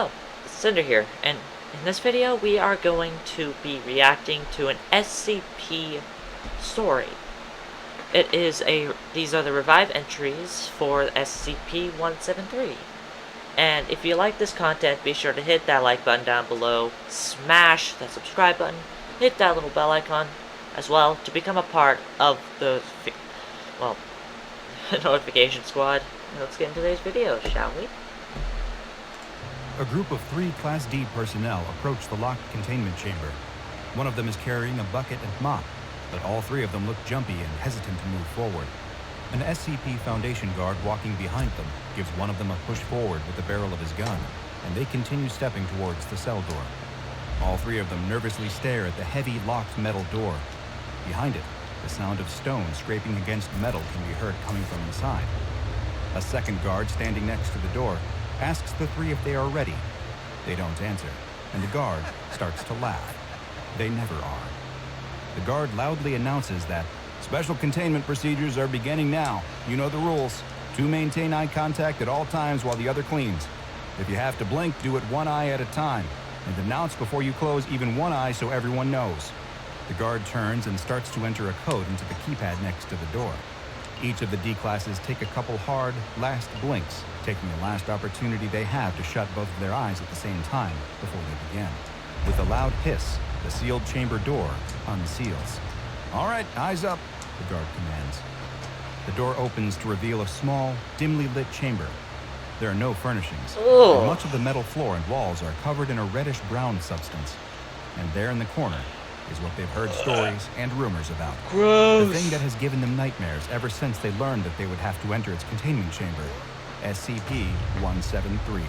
Hello, Cinder here, and in this video we are going to be reacting to an SCP story. These are the revived entries for SCP-173. And if you like this content, be sure to hit that like button down below, smash that subscribe button, hit that little bell icon as well to become a part of the, notification squad. Let's get into today's video, shall we? A group of 3 Class D personnel approach the locked containment chamber. One of them is carrying a bucket and mop, but all 3 of them look jumpy and hesitant to move forward. An SCP Foundation guard walking behind them gives one of them a push forward with the barrel of his gun, and they continue stepping towards the cell door. All 3 of them nervously stare at the heavy locked metal door. Behind it, the sound of stone scraping against metal can be heard coming from inside. A second guard standing next to the door asks the 3 if they are ready. They don't answer, and the guard starts to laugh. They never are. The guard loudly announces that special containment procedures are beginning now. You know the rules. 2 maintain eye contact at all times while the other cleans. If you have to blink, do it 1 eye at a time, and announce before you close even 1 eye so everyone knows. The guard turns and starts to enter a code into the keypad next to the door. Each of the D classes take a couple hard, last blinks, taking the last opportunity they have to shut both of their eyes at the same time before they begin. With a loud hiss, the sealed chamber door unseals. "All right, eyes up," the guard commands. The door opens to reveal a small, dimly lit chamber. There are no furnishings, and much of the metal floor and walls are covered in a reddish-brown substance. And there in the corner is what they've heard stories and rumors about. Gross. The thing that has given them nightmares ever since they learned that they would have to enter its containment chamber, SCP-173.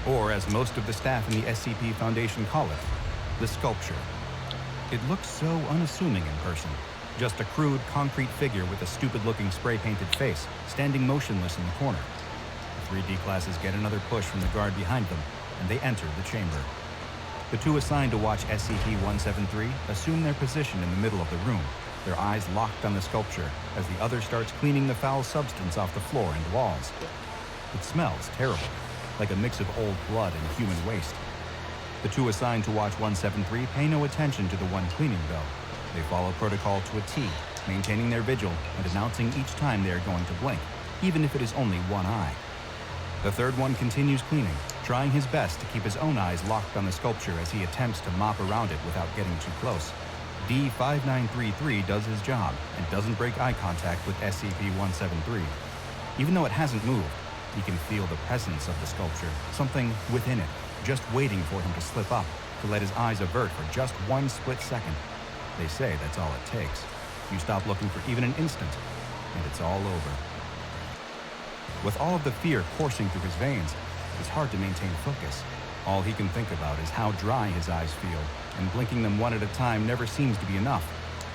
Or, as most of the staff in the SCP Foundation call it, the sculpture. It looks so unassuming in person. Just a crude, concrete figure with a stupid-looking spray-painted face, standing motionless in the corner. The 3 D classes get another push from the guard behind them, and they enter the chamber. The 2 assigned to watch SCP-173 assume their position in the middle of the room, their eyes locked on the sculpture as the other starts cleaning the foul substance off the floor and walls. It smells terrible, like a mix of old blood and human waste. The 2 assigned to watch 173 pay no attention to the one cleaning, though. They follow protocol to a T, maintaining their vigil and announcing each time they are going to blink, even if it is only 1 eye. The third one continues cleaning, trying his best to keep his own eyes locked on the sculpture as he attempts to mop around it without getting too close. D-5933 does his job and doesn't break eye contact with SCP-173. Even though it hasn't moved, he can feel the presence of the sculpture, something within it, just waiting for him to slip up, to let his eyes avert for just 1 split second. They say that's all it takes. You stop looking for even an instant, and it's all over. With all of the fear coursing through his veins, it's hard to maintain focus. All he can think about is how dry his eyes feel, and blinking them 1 at a time never seems to be enough.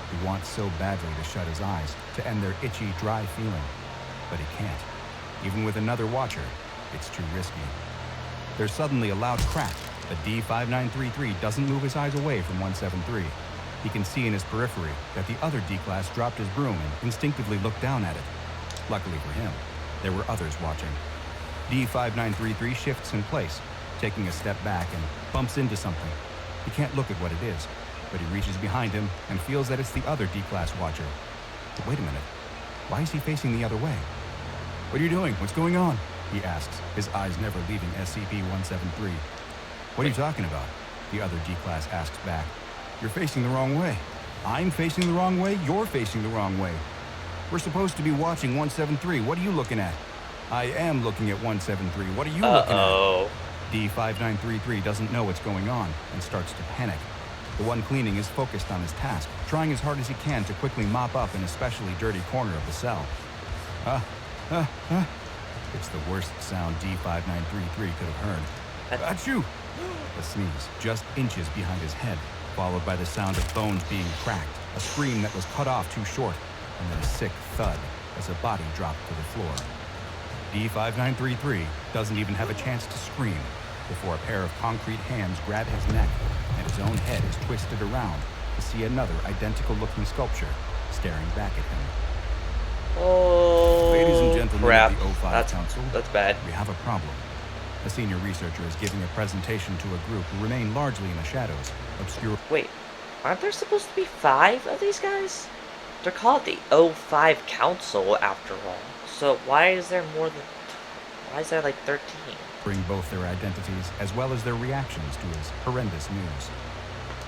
He wants so badly to shut his eyes, to end their itchy, dry feeling. But he can't. Even with another watcher, it's too risky. There's suddenly a loud crack, but D-5933 doesn't move his eyes away from 173. He can see in his periphery that the other D-class dropped his broom and instinctively looked down at it. Luckily for him, there were others watching. D-5933 shifts in place, taking a step back and bumps into something. He can't look at what it is, but he reaches behind him and feels that it's the other D-class watcher. But wait a minute, why is he facing the other way? "What are you doing? What's going on?" he asks, his eyes never leaving SCP-173. "What are you talking about?" the other D-class asks back. "You're facing the wrong way." "I'm facing the wrong way? You're facing the wrong way. We're supposed to be watching 173. What are you looking at?" "I am looking at 173. What are you looking at?" D-5933 doesn't know what's going on and starts to panic. The one cleaning is focused on his task, trying as hard as he can to quickly mop up an especially dirty corner of the cell. It's the worst sound D-5933 could have heard. "Achoo!" A sneeze, just inches behind his head, followed by the sound of bones being cracked, a scream that was cut off too short, and then a sick thud as a body dropped to the floor. D-5933 doesn't even have a chance to scream before a pair of concrete hands grab his neck, and his own head is twisted around to see another identical-looking sculpture staring back at him. Oh, Ladies and gentlemen crap. of the O5 Council, That's bad. we have a problem. A senior researcher is giving a presentation to a group who remain largely in the shadows, obscure. Wait, aren't there supposed to be 5 of these guys? They're called the O5 Council, after all. So why is there more than... Why is there like 13? Bring both their identities as well as their reactions to his horrendous news.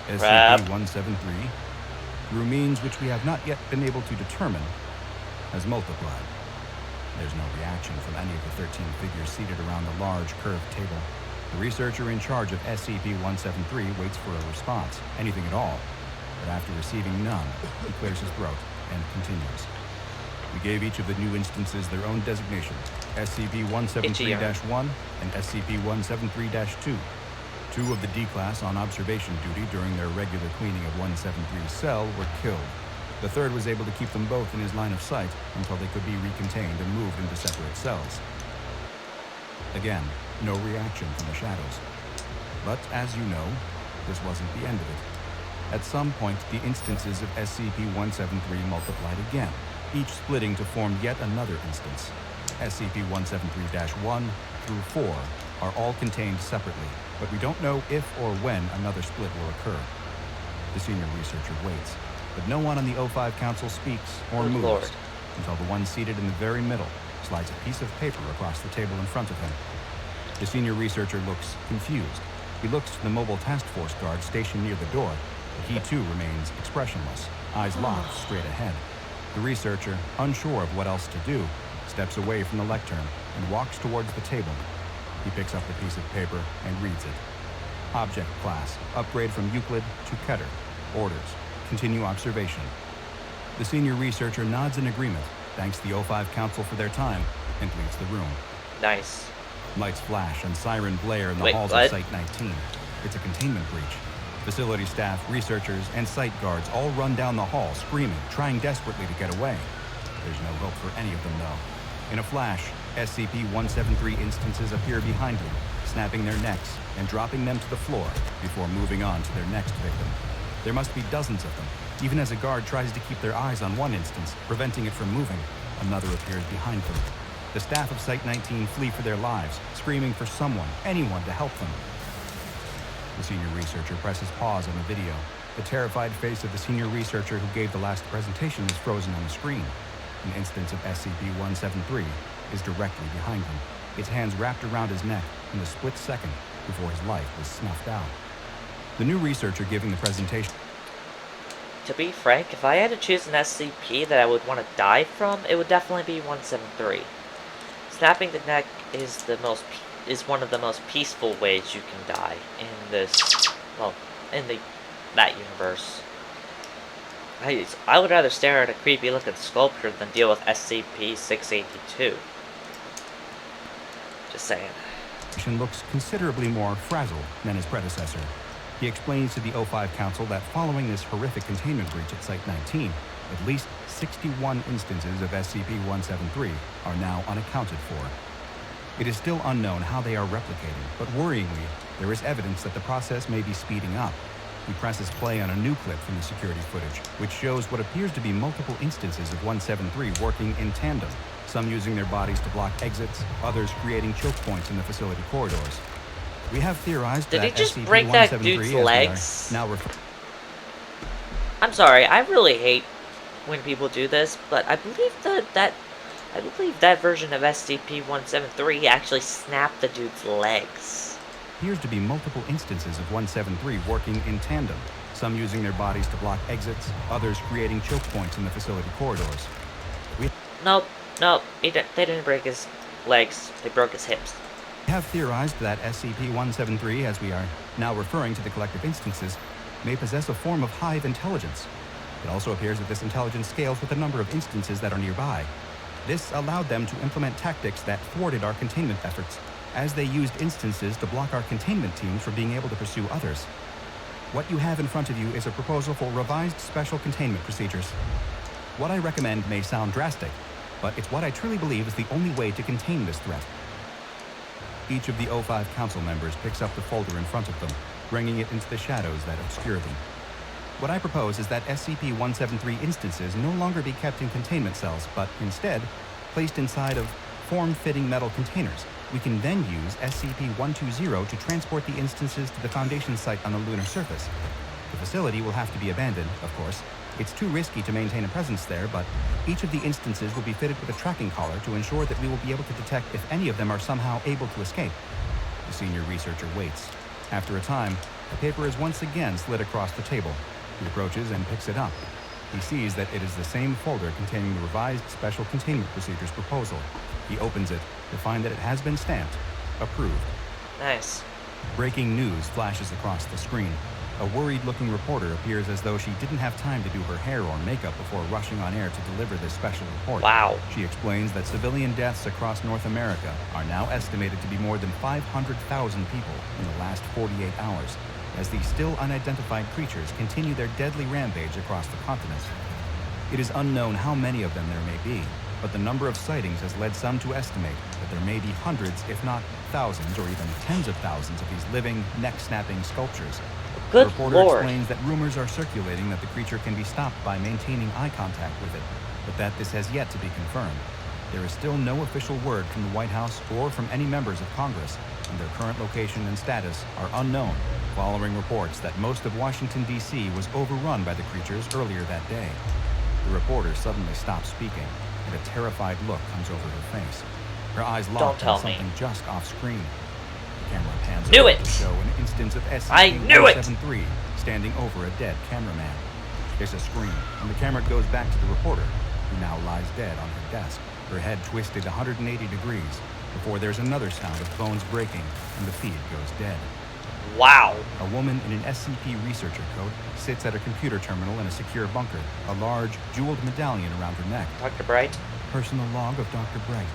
SCP-173, through means which we have not yet been able to determine, has multiplied. There's no reaction from any of the 13 figures seated around the large, curved table. The researcher in charge of SCP-173 waits for a response, anything at all. But after receiving none, he clears his throat and continues. We gave each of the new instances their own designation, SCP-173-1 and SCP-173-2. 2 of the D-Class on observation duty during their regular cleaning of 173's cell were killed. The third was able to keep them both in his line of sight until they could be recontained and moved into separate cells. Again, no reaction from the shadows. But as you know, this wasn't the end of it. At some point, the instances of SCP-173 multiplied again, each splitting to form yet another instance. SCP-173-1 through 4 are all contained separately, but we don't know if or when another split will occur. The senior researcher waits, but no one on the O5 Council speaks or moves until the one seated in the very middle slides a piece of paper across the table in front of him. The senior researcher looks confused. He looks to the mobile task force guard stationed near the door, but he too remains expressionless, eyes locked straight ahead. The researcher, unsure of what else to do, steps away from the lectern and walks towards the table. He picks up the piece of paper and reads it. Object class, upgrade from Euclid to Keter. Orders, continue observation. The senior researcher nods in agreement, thanks the O5 Council for their time, and leaves the room. Nice. Lights flash and siren blare in the halls of Site-19. It's a containment breach. Facility staff, researchers, and site guards all run down the hall, screaming, trying desperately to get away. There's no hope for any of them, though. In a flash, SCP-173 instances appear behind them, snapping their necks and dropping them to the floor before moving on to their next victim. There must be dozens of them. Even as a guard tries to keep their eyes on one instance, preventing it from moving, another appears behind them. The staff of Site-19 flee for their lives, screaming for someone, anyone to help them. The senior researcher presses pause on the video. The terrified face of the senior researcher who gave the last presentation is frozen on the screen. An instance of SCP-173 is directly behind him, its hands wrapped around his neck in a split second before his life was snuffed out. The new researcher giving the presentation... To be frank, if I had to choose an SCP that I would want to die from, it would definitely be 173. Snapping the neck is one of the most peaceful ways you can die in this, well, in that universe. I would rather stare at a creepy looking sculpture than deal with SCP-682. Just saying. Looks considerably more frazzled than his predecessor. He explains to the O5 Council that following this horrific containment breach at Site-19, at least 61 instances of SCP-173 are now unaccounted for. It is still unknown how they are replicating, but worryingly, there is evidence that the process may be speeding up. He presses play on a new clip from the security footage, which shows what appears to be multiple instances of 173 working in tandem, some using their bodies to block exits, others creating choke points in the facility corridors. We have theorized that Did he just break that dude's legs? Now I'm sorry, I really hate when people do this, but I believe that version of SCP-173 actually snapped the dude's legs. Appears to be multiple instances of 173 working in tandem, some using their bodies to block exits, others creating choke points in the facility corridors. Nope, they didn't break his legs, they broke his hips. We have theorized that SCP-173, as we are now referring to the collective instances, may possess a form of hive intelligence. It also appears that this intelligence scales with the number of instances that are nearby. This allowed them to implement tactics that thwarted our containment efforts, as they used instances to block our containment teams from being able to pursue others. What you have in front of you is a proposal for revised special containment procedures. What I recommend may sound drastic, but it's what I truly believe is the only way to contain this threat. Each of the O5 Council members picks up the folder in front of them, bringing it into the shadows that obscure them. What I propose is that SCP-173 instances no longer be kept in containment cells, but instead placed inside of form-fitting metal containers. We can then use SCP-120 to transport the instances to the Foundation site on the lunar surface. The facility will have to be abandoned, of course. It's too risky to maintain a presence there, but each of the instances will be fitted with a tracking collar to ensure that we will be able to detect if any of them are somehow able to escape. The senior researcher waits. After a time, the paper is once again slid across the table. He approaches and picks it up. He sees that it is the same folder containing the revised Special Containment Procedures proposal. He opens it to find that it has been stamped. Approved. Nice. Breaking news flashes across the screen. A worried-looking reporter appears as though she didn't have time to do her hair or makeup before rushing on air to deliver this special report. Wow. She explains that civilian deaths across North America are now estimated to be more than 500,000 people in the last 48 hours, as these still unidentified creatures continue their deadly rampage across the continent. It is unknown how many of them there may be, but the number of sightings has led some to estimate that there may be hundreds, if not thousands, or even tens of thousands of these living, neck-snapping sculptures. Good The reporter Lord. explains that rumors are circulating that the creature can be stopped by maintaining eye contact with it, but that this has yet to be confirmed. There is still no official word from the White House or from any members of Congress, and their current location and status are unknown, following reports that most of Washington, D.C. was overrun by the creatures earlier that day. The reporter suddenly stops speaking, and a terrified look comes over her face. Her eyes lock tell on me. something just off screen. The camera pans Knew over it! to show an instance of I knew it! SCP-173 standing over a dead cameraman. There's a scream, and the camera goes back to the reporter, who now lies dead on her desk, her head twisted 180 degrees, before there's another sound of bones breaking, and the feed goes dead. Wow. A woman in an SCP researcher coat sits at a computer terminal in a secure bunker, a large, jeweled medallion around her neck. Dr. Bright? Personal log of Dr. Bright.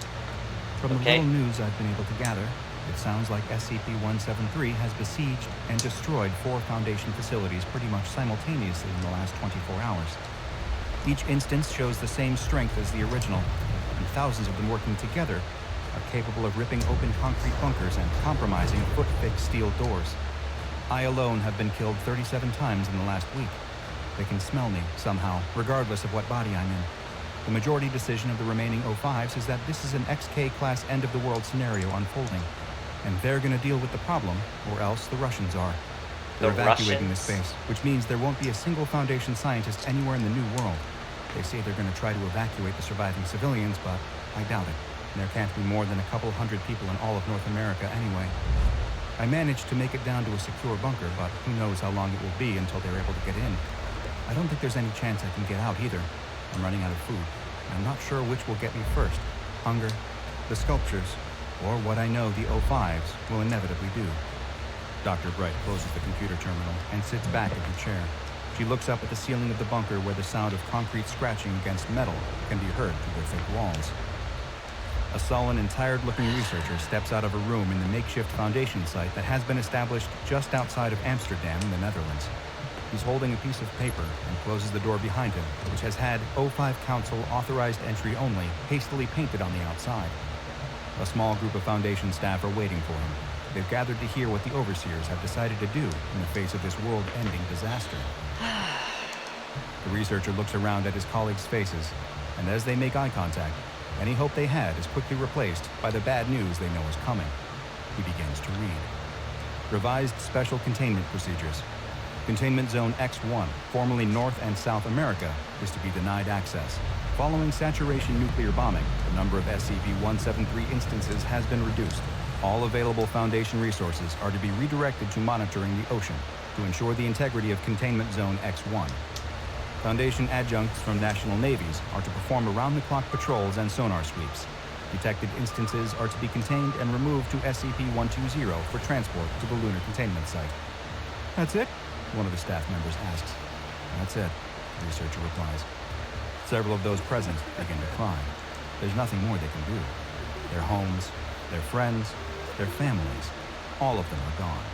From the Okay. little news I've been able to gather, it sounds like SCP-173 has besieged and destroyed 4 Foundation facilities pretty much simultaneously in the last 24 hours. Each instance shows the same strength as the original, and thousands of them working together are capable of ripping open concrete bunkers and compromising foot-thick steel doors. I alone have been killed 37 times in the last week. They can smell me, somehow, regardless of what body I'm in. The majority decision of the remaining O5s is that this is an XK-class end-of-the-world scenario unfolding, and they're gonna deal with the problem, or else the Russians are. They're The evacuating the Russians? space, which means there won't be a single Foundation scientist anywhere in the New World. They say they're gonna try to evacuate the surviving civilians, but I doubt it. There can't be more than a couple hundred people in all of North America anyway. I managed to make it down to a secure bunker, but who knows how long it will be until they're able to get in. I don't think there's any chance I can get out either. I'm running out of food, and I'm not sure which will get me first. Hunger, the sculptures, or what I know the O5s will inevitably do. Dr. Bright closes the computer terminal and sits back in her chair. She looks up at the ceiling of the bunker where the sound of concrete scratching against metal can be heard through the thick walls. A sullen and tired-looking researcher steps out of a room in the makeshift Foundation site that has been established just outside of Amsterdam in the Netherlands. He's holding a piece of paper and closes the door behind him, which has had O5 Council authorized entry only hastily painted on the outside. A small group of Foundation staff are waiting for him. They've gathered to hear what the overseers have decided to do in the face of this world-ending disaster. The researcher looks around at his colleagues' faces, and as they make eye contact, any hope they had is quickly replaced by the bad news they know is coming. He begins to read. Revised Special Containment Procedures. Containment Zone X1, formerly North and South America, is to be denied access. Following saturation nuclear bombing, the number of SCP-173 instances has been reduced. All available Foundation resources are to be redirected to monitoring the ocean to ensure the integrity of Containment Zone X1. Foundation adjuncts from national navies are to perform around-the-clock patrols and sonar sweeps. Detected instances are to be contained and removed to SCP-120 for transport to the lunar containment site. That's it? One of the staff members asks. That's it, the researcher replies. Several of those present begin to cry. There's nothing more they can do. Their homes, their friends, their families, all of them are gone.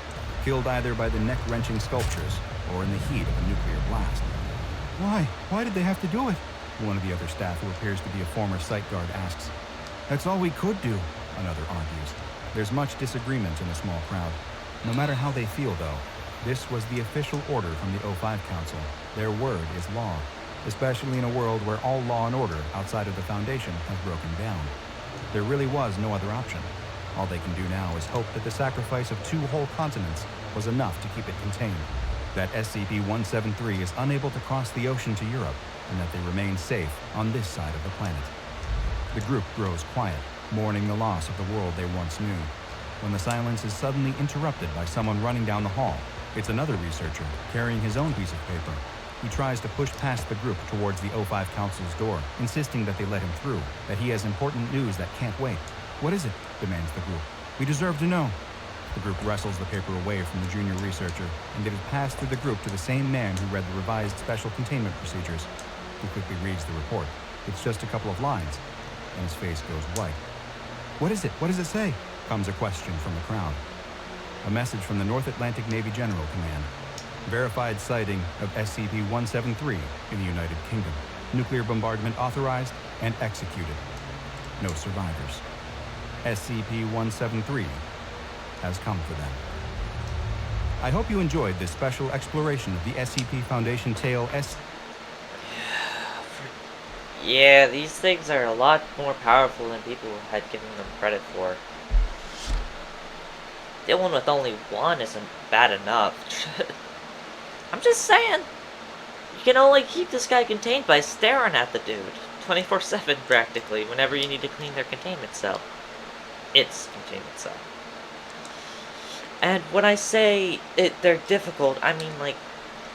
Killed either by the neck-wrenching sculptures or in the heat of a nuclear blast. Why? Why did they have to do it? One of the other staff, who appears to be a former site guard, asks. That's all we could do, another argues. There's much disagreement in the small crowd. No matter how they feel, though, this was the official order from the O5 Council. Their word is law, especially in a world where all law and order outside of the Foundation has broken down. There really was no other option. All they can do now is hope that the sacrifice of 2 whole continents was enough to keep it contained, that SCP-173 is unable to cross the ocean to Europe, and that they remain safe on this side of the planet. The group grows quiet, mourning the loss of the world they once knew, when the silence is suddenly interrupted by someone running down the hall. It's another researcher, carrying his own piece of paper. He tries to push past the group towards the O5 Council's door, insisting that they let him through, that he has important news that can't wait. "What is it?" demands the group. "We deserve to know." The group wrestles the paper away from the junior researcher, and it is passed through the group to the same man who read the revised special containment procedures. He quickly reads the report. It's just a couple of lines, and his face goes white. "What is it? What does it say?" comes a question from the crowd. A message from the North Atlantic Navy General Command. Verified sighting of SCP-173 in the United Kingdom. Nuclear bombardment authorized and executed. No survivors. SCP-173 has come for them. I hope you enjoyed this special exploration of the SCP Foundation tale Yeah, these things are a lot more powerful than people had given them credit for. Dealing with only one isn't bad enough. I'm just saying. You can only keep this guy contained by staring at the dude. 24/7 practically, whenever you need to clean their containment cell. Its containment cell. And when I say they're difficult, I mean, like,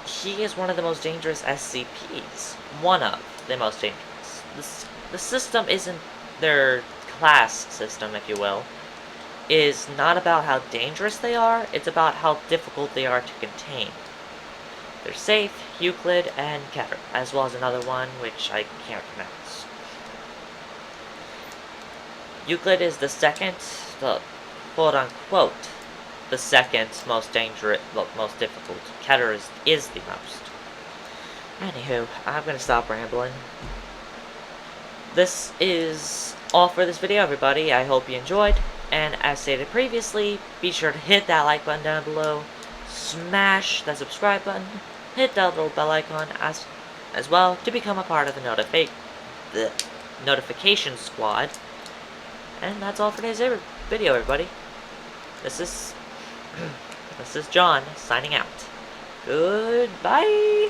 he is one of the most dangerous SCPs. One of the most dangerous. The system isn't their class system, if you will. Is not about how dangerous they are, it's about how difficult they are to contain. They're safe, Euclid, and Keter, as well as another one which I can't pronounce. Euclid is the second, the quote-unquote, the second most dangerous, most difficult. Keter is the most. Anywho, I'm gonna stop rambling. This is all for this video, everybody. I hope you enjoyed. And as stated previously, be sure to hit that like button down below, smash that subscribe button, hit that little bell icon as well to become a part of the notification squad. And that's all for today's video, everybody. This is John signing out. Goodbye.